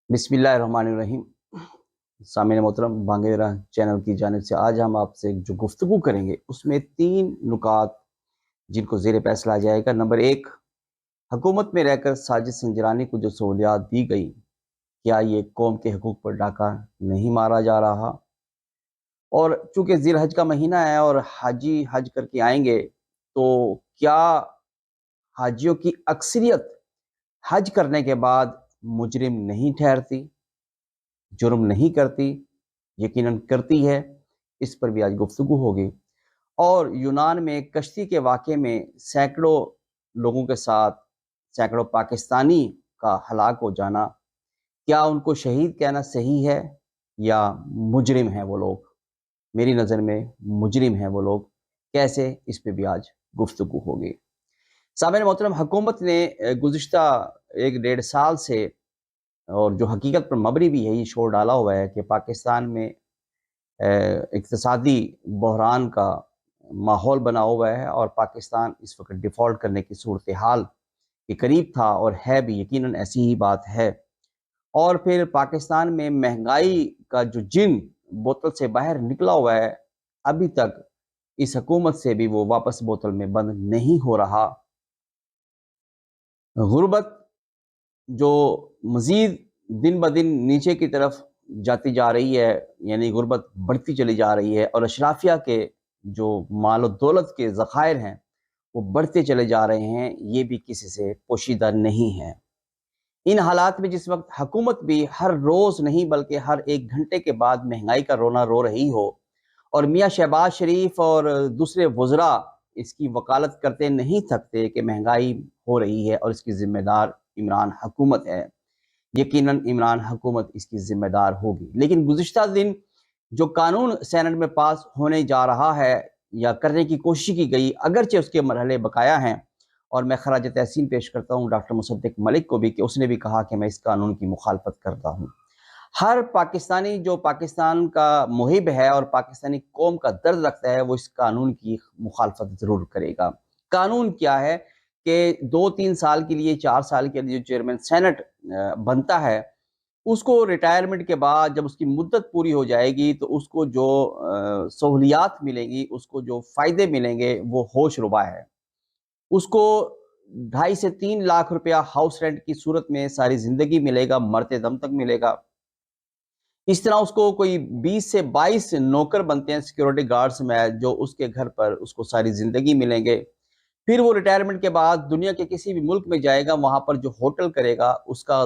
بسم اللہ الرحمن الرحیم۔ سامعین محترم، بانگیرہ چینل کی جانب سے آج ہم آپ سے جو گفتگو کریں گے اس میں 3 نکات جن کو زیر بحث لایا جائے گا۔ نمبر 1، حکومت میں رہ کر ساجد سنجرانی کو جو سہولیات دی گئی، کیا یہ قوم کے حقوق پر ڈاکہ نہیں مارا جا رہا؟ اور چونکہ ذی الحج کا مہینہ ہے اور حاجی حج کر کے آئیں گے، تو کیا حاجیوں کی اکثریت حج کرنے کے بعد مجرم نہیں ٹھہرتی، جرم نہیں کرتی؟ یقیناً کرتی ہے۔ اس پر بھی آج گفتگو ہوگی۔ اور یونان میں کشتی کے واقعے میں سینکڑوں لوگوں کے ساتھ سینکڑوں پاکستانی کا ہلاک ہو جانا، کیا ان کو شہید کہنا صحیح ہے یا مجرم ہیں وہ لوگ؟ میری نظر میں مجرم ہیں وہ لوگ۔ کیسے؟ اس پہ بھی آج گفتگو ہوگی۔ سامعین محترم، حکومت نے گزشتہ 1 ڈیڑھ سال سے، اور جو حقیقت پر مبنی بھی ہے، یہ شور ڈالا ہوا ہے کہ پاکستان میں اقتصادی بحران کا ماحول بنا ہوا ہے اور پاکستان اس وقت ڈیفالٹ کرنے کی صورتحال کے قریب تھا، اور ہے بھی، یقیناً ایسی ہی بات ہے۔ اور پھر پاکستان میں مہنگائی کا جو جن بوتل سے باہر نکلا ہوا ہے، ابھی تک اس حکومت سے بھی وہ واپس بوتل میں بند نہیں ہو رہا۔ غربت جو مزید دن بدن نیچے کی طرف جاتی جا رہی ہے، یعنی غربت بڑھتی چلی جا رہی ہے، اور اشرافیہ کے جو مال و دولت کے ذخائر ہیں وہ بڑھتے چلے جا رہے ہیں، یہ بھی کسی سے پوشیدہ نہیں ہے۔ ان حالات میں جس وقت حکومت بھی ہر روز نہیں بلکہ ہر 1 گھنٹے کے بعد مہنگائی کا رونا رو رہی ہو، اور میاں شہباز شریف اور دوسرے وزراء اس کی وکالت کرتے نہیں تھکتے کہ مہنگائی ہو رہی ہے اور اس کی ذمہ دار عمران حکومت ہے، یقیناً عمران حکومت اس کی ذمہ دار ہوگی۔ لیکن گزشتہ دن جو قانون سینٹ میں پاس ہونے جا رہا ہے یا کرنے کی کوشش کی گئی، اگرچہ اس کے مرحلے بقایا ہیں، اور میں خراج تحسین پیش کرتا ہوں ڈاکٹر مصدق ملک کو بھی کہ اس نے بھی کہا کہ میں اس قانون کی مخالفت کرتا ہوں۔ ہر پاکستانی جو پاکستان کا محب ہے اور پاکستانی قوم کا درد رکھتا ہے، وہ اس قانون کی مخالفت ضرور کرے گا۔ قانون کیا ہے کہ 2-3 سال کے لیے، 4 سال کے لیے جو چیئرمین سینٹ بنتا ہے، اس کو ریٹائرمنٹ کے بعد جب اس کی مدت پوری ہو جائے گی تو اس کو جو سہولیات ملیں گی، اس کو جو فائدے ملیں گے، وہ ہوش ربا ہے۔ اس کو 2.5 سے 3 لاکھ روپیہ ہاؤس رینٹ کی صورت میں ساری زندگی ملے گا، مرتے دم تک ملے گا۔ اس طرح اس کو کوئی 20 سے 22 نوکر بنتے ہیں سیکیورٹی گارڈز میں، جو اس کے گھر پر اس کو ساری زندگی ملیں گے۔ پھر وہ ریٹائرمنٹ کے بعد دنیا کے کسی بھی ملک میں جائے گا، وہاں پر جو ہوٹل کرے گا اس کا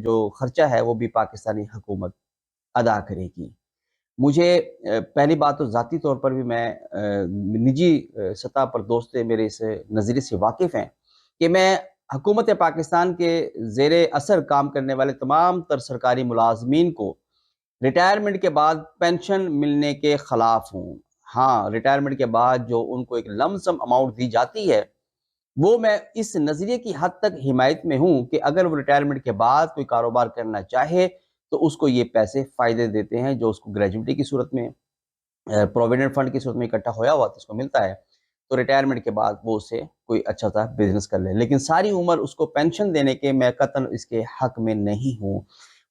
جو خرچہ ہے وہ بھی پاکستانی حکومت ادا کرے گی۔ مجھے پہلی بات تو ذاتی طور پر بھی میں نجی سطح پر دوست میرے اس نظریے سے واقف ہیں کہ میں حکومت پاکستان کے زیر اثر کام کرنے والے تمام تر سرکاری ملازمین کو ریٹائرمنٹ کے بعد پینشن ملنے کے خلاف ہوں۔ ہاں، ریٹائرمنٹ کے بعد جو ان کو ایک لم سم اماؤنٹ دی جاتی ہے، وہ میں اس نظریے کی حد تک حمایت میں ہوں کہ اگر وہ ریٹائرمنٹ کے بعد کوئی کاروبار کرنا چاہے تو اس کو یہ پیسے فائدے دیتے ہیں جو اس کو گریجویٹی کی صورت میں، پروویڈنٹ فنڈ کی صورت میں اکٹھا ہویا ہوا اس کو ملتا ہے، تو ریٹائرمنٹ کے بعد وہ اسے کوئی اچھا سا بزنس کر لے۔ لیکن ساری عمر اس کو پینشن دینے کے میں قطعاً اس کے حق میں نہیں ہوں۔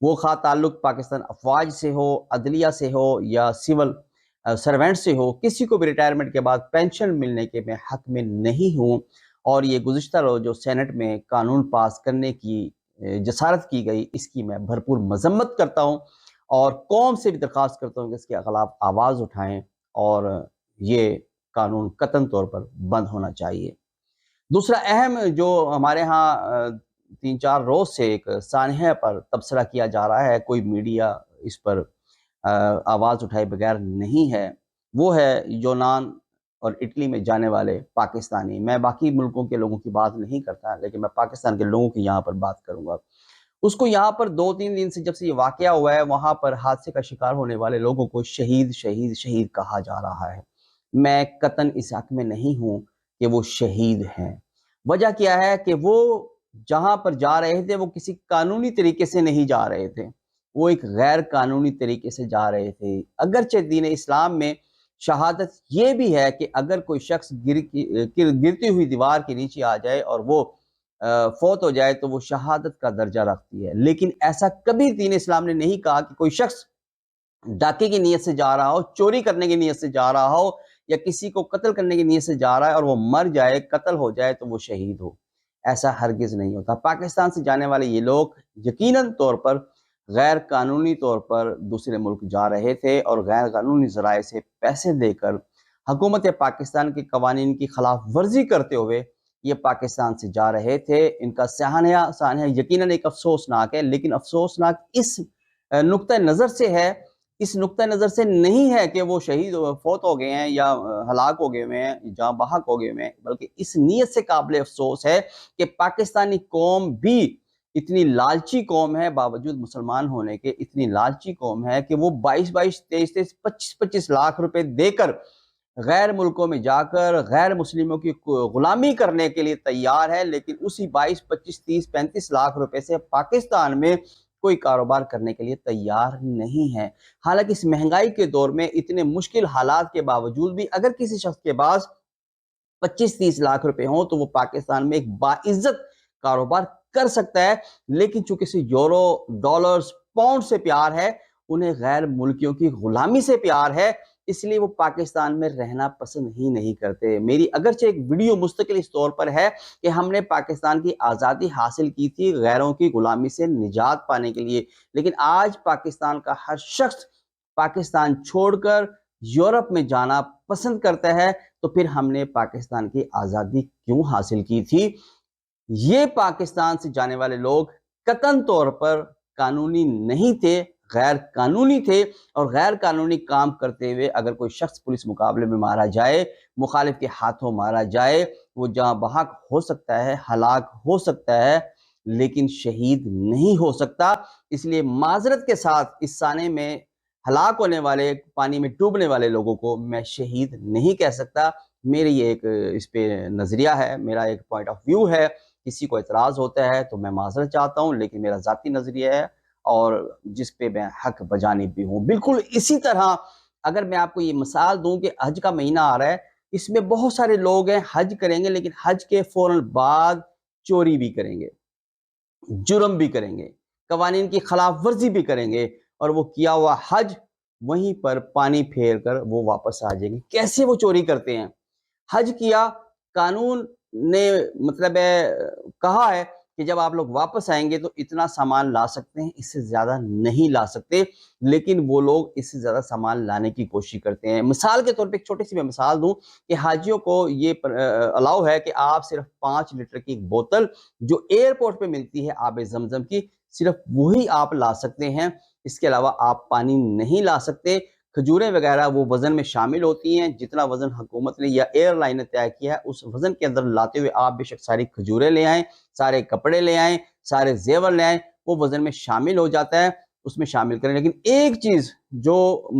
وہ خواہ تعلق پاکستان افواج سے ہو، عدلیہ سے ہو، یا سول سروینٹ سے ہو، کسی کو بھی ریٹائرمنٹ کے بعد پینشن ملنے کے میں حق میں نہیں ہوں۔ اور یہ گزشتہ روز جو سینٹ میں قانون پاس کرنے کی جسارت کی گئی، اس کی میں بھرپور مذمت کرتا ہوں، اور قوم سے بھی درخواست کرتا ہوں کہ اس کے خلاف آواز اٹھائیں، اور یہ قانون قطعاً طور پر بند ہونا چاہیے۔ دوسرا اہم جو ہمارے ہاں 3-4 روز سے ایک سانحہ پر تبصرہ کیا جا رہا ہے، کوئی میڈیا اس پر آواز اٹھائے بغیر نہیں ہے، وہ ہے یونان اور اٹلی میں جانے والے پاکستانی۔ میں باقی ملکوں کے لوگوں کی بات نہیں کرتا، لیکن میں پاکستان کے لوگوں کی یہاں پر بات کروں گا۔ اس کو یہاں پر 2-3 دن سے جب سے یہ واقعہ ہوا ہے، وہاں پر حادثے کا شکار ہونے والے لوگوں کو شہید شہید شہید کہا جا رہا ہے۔ میں قطعاً اس حق میں نہیں ہوں کہ وہ شہید ہیں۔ وجہ کیا ہے کہ وہ جہاں پر جا رہے تھے وہ کسی قانونی طریقے سے نہیں جا رہے تھے، وہ ایک غیر قانونی طریقے سے جا رہے تھے۔ اگرچہ دین اسلام میں شہادت یہ بھی ہے کہ اگر کوئی شخص گرتی ہوئی دیوار کے نیچے آ جائے اور وہ فوت ہو جائے تو وہ شہادت کا درجہ رکھتی ہے، لیکن ایسا کبھی دین اسلام نے نہیں کہا کہ کوئی شخص ڈاکے کی نیت سے جا رہا ہو، چوری کرنے کی نیت سے جا رہا ہو یا کسی کو قتل کرنے کی نیت سے جا رہا ہے اور وہ مر جائے، قتل ہو جائے تو وہ شہید ہو۔ ایسا ہرگز نہیں ہوتا۔ پاکستان سے جانے والے یہ لوگ یقیناً طور پر غیر قانونی طور پر دوسرے ملک جا رہے تھے اور غیر قانونی ذرائع سے پیسے دے کر حکومت پاکستان کے قوانین کی خلاف ورزی کرتے ہوئے یہ پاکستان سے جا رہے تھے۔ ان کا سانحہ یقیناً ایک افسوسناک ہے، لیکن افسوسناک اس نقطہ نظر سے ہے، اس نقطہ نظر سے نہیں ہے کہ وہ شہید فوت ہو گئے ہیں یا ہلاک ہو گئے ہوئے ہیں، جاں بحق ہو گئے ہوئے ہیں، بلکہ اس نیت سے قابل افسوس ہے کہ پاکستانی قوم بھی اتنی لالچی قوم ہے، باوجود مسلمان ہونے کے اتنی لالچی قوم ہے کہ وہ 22 23 25 لاکھ روپے دے کر غیر ملکوں میں جا کر غیر مسلموں کی غلامی کرنے کے لیے تیار ہے، لیکن اسی 22 25 30 35 لاکھ روپے سے پاکستان میں کوئی کاروبار کرنے کے لیے تیار نہیں ہے۔ حالانکہ اس مہنگائی کے دور میں اتنے مشکل حالات کے باوجود بھی اگر کسی شخص کے پاس 25-30 لاکھ روپے ہوں تو وہ پاکستان میں ایک باعزت کاروبار کر سکتا ہے، لیکن چونکہ اسے یورو، ڈالرز، پاؤنڈ سے پیار ہے، انہیں غیر ملکیوں کی غلامی سے پیار ہے، اس لیے وہ پاکستان میں رہنا پسند ہی نہیں کرتے۔ میری اگرچہ ایک ویڈیو مستقل اس طور پر ہے کہ ہم نے پاکستان کی آزادی حاصل کی تھی غیروں کی غلامی سے نجات پانے کے لیے، لیکن آج پاکستان کا ہر شخص پاکستان چھوڑ کر یورپ میں جانا پسند کرتا ہے، تو پھر ہم نے پاکستان کی آزادی کیوں حاصل کی تھی؟ یہ پاکستان سے جانے والے لوگ قطعاً طور پر قانونی نہیں تھے، غیر قانونی تھے، اور غیر قانونی کام کرتے ہوئے اگر کوئی شخص پولیس مقابلے میں مارا جائے، مخالف کے ہاتھوں مارا جائے، وہ جاں بحق ہو سکتا ہے، ہلاک ہو سکتا ہے، لیکن شہید نہیں ہو سکتا۔ اس لیے معذرت کے ساتھ اس سانے میں ہلاک ہونے والے، پانی میں ڈوبنے والے لوگوں کو میں شہید نہیں کہہ سکتا۔ میری ایک اس پہ نظریہ ہے، میرا ایک پوائنٹ آف ویو ہے، کسی کو اعتراض ہوتا ہے تو میں معذرت چاہتا ہوں، لیکن میرا ذاتی نظریہ ہے اور جس پہ میں حق بجانب بھی ہوں۔ بالکل اسی طرح اگر میں آپ کو یہ مثال دوں کہ حج کا مہینہ آ رہا ہے، اس میں بہت سارے لوگ ہیں حج کریں گے، لیکن حج کے فوراً بعد چوری بھی کریں گے، جرم بھی کریں گے، قوانین کی خلاف ورزی بھی کریں گے، اور وہ کیا ہوا حج وہیں پر پانی پھیر کر وہ واپس آ جائیں گے۔ کیسے وہ چوری کرتے ہیں؟ حج کیا، قانون نے مطلب کہا ہے کہ جب آپ لوگ واپس آئیں گے تو اتنا سامان لا سکتے ہیں، اس سے زیادہ نہیں لا سکتے، لیکن وہ لوگ اس سے زیادہ سامان لانے کی کوشش کرتے ہیں۔ مثال کے طور پہ ایک چھوٹی سی میں مثال دوں کہ حاجیوں کو یہ الاؤ ہے کہ آپ صرف 5 لیٹر کی ایک بوتل جو ایئرپورٹ پہ ملتی ہے آب زمزم کی، صرف وہی آپ لا سکتے ہیں، اس کے علاوہ آپ پانی نہیں لا سکتے۔ کھجوریں وغیرہ وہ وزن میں شامل ہوتی ہیں، جتنا وزن حکومت نے یا ایئر لائن نے طے کیا ہے اس وزن کے اندر لاتے ہوئے آپ بے شک ساری کھجوریں لے آئیں، سارے کپڑے لے آئیں، سارے زیور لے آئیں، وہ وزن میں شامل ہو جاتا ہے، اس میں شامل کریں۔ لیکن ایک چیز جو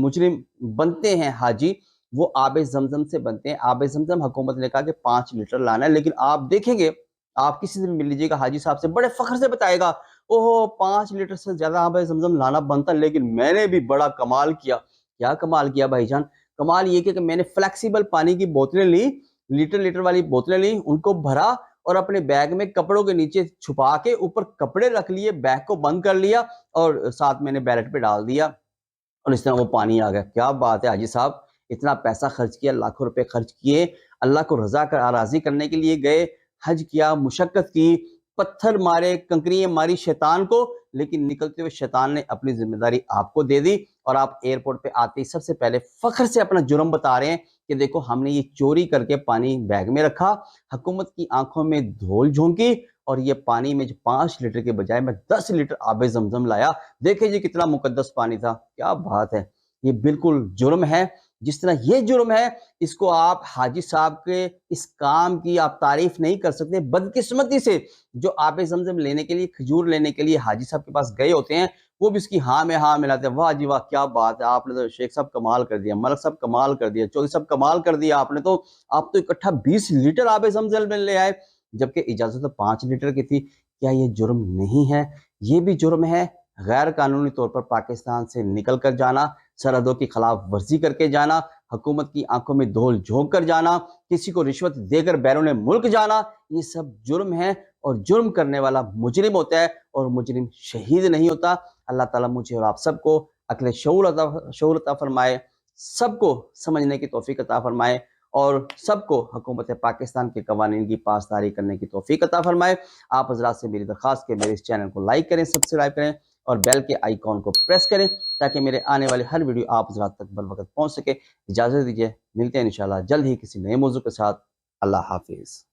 مجرم بنتے ہیں حاجی، وہ آب زمزم سے بنتے ہیں۔ آب زمزم حکومت نے کہا کہ 5 لیٹر لانا ہے، لیکن آپ دیکھیں گے، آپ کسی سے بھی مل لیجیے گا حاجی صاحب سے، بڑے فخر سے بتائے گا، اوہ 5 لیٹر سے زیادہ آب زمزم لانا بنتا، لیکن میں نے بھی بڑا کمال کیا۔ کیا کمال کیا بھائی جان؟ کمال یہ کہ میں نے فلیکسیبل پانی کی بوتلیں لی، لیٹر والی بوتلیں لی، ان کو بھرا اور اپنے بیگ میں کپڑوں کے نیچے چھپا کے اوپر کپڑے رکھ لیے، بیگ کو بند کر لیا اور ساتھ میں نے بیلٹ پہ ڈال دیا، اور اس طرح وہ پانی آ گیا۔ کیا بات ہے حاجی صاحب، اتنا پیسہ خرچ کیا، لاکھوں روپے خرچ کیے، اللہ کو راضی کرنے کے لیے گئے، حج کیا، مشقت کی، پتھر مارے، کنکریاں ماری شیطان کو، لیکن نکلتے ہوئے شیطان نے اپنی ذمہ داری آپ کو دے دی، اور آپ ایئرپورٹ پہ آتے ہی سب سے پہلے فخر سے اپنا جرم بتا رہے ہیں کہ دیکھو ہم نے یہ چوری کر کے پانی بیگ میں رکھا، حکومت کی آنکھوں میں دھول جھونکی، اور یہ پانی میں جو 5 لیٹر کے بجائے میں 10 لیٹر آب زمزم لایا، دیکھیں جی کتنا مقدس پانی تھا۔ کیا بات ہے، یہ بالکل جرم ہے۔ جس طرح یہ جرم ہے، اس کو آپ حاجی صاحب کے اس کام کی آپ تعریف نہیں کر سکتے۔ بدقسمتی سے جو آب زمزم لینے کے لیے، کھجور لینے کے لیے حاجی صاحب کے پاس گئے ہوتے ہیں، وہ بھی اس کی ہاں میں ہاں ملاتے ہیں، واہ جی واہ کیا بات ہے، آپ نے تو شیخ صاحب کمال کر دیا، ملک صاحب کمال کر دیا، چودھری صاحب کمال کر دیا، آپ تو اکٹھا 20 لیٹر آب زمزم میں لے آئے، جبکہ اجازت تو 5 لیٹر کی تھی۔ کیا یہ جرم نہیں ہے؟ یہ بھی جرم ہے، غیر قانونی طور پر پاکستان سے نکل کر جانا، سرحدوں کی خلاف ورزی کر کے جانا، حکومت کی آنکھوں میں دھول جھونک کر جانا، کسی کو رشوت دے کر بیرون ملک جانا، یہ سب جرم ہے۔ اور جرم کرنے والا مجرم ہوتا ہے اور مجرم شہید نہیں ہوتا۔ اللہ تعالیٰ مجھے اور آپ سب کو عقل شعور عطا فرمائے، سب کو سمجھنے کی توفیق عطا فرمائے، اور سب کو حکومت پاکستان کے قوانین کی پاسداری کرنے کی توفیق عطا فرمائے۔ آپ حضرات سے میری درخواست کہ میرے اس چینل کو لائک کریں، سبسکرائب کریں اور بیل کے آئیکن کو پریس کریں تاکہ میرے آنے والے ہر ویڈیو آپ حضرات تک بروقت پہنچ سکے۔ اجازت دیجیے، ملتے ہیں انشاءاللہ جلد ہی کسی نئے موضوع کے ساتھ۔ اللہ حافظ۔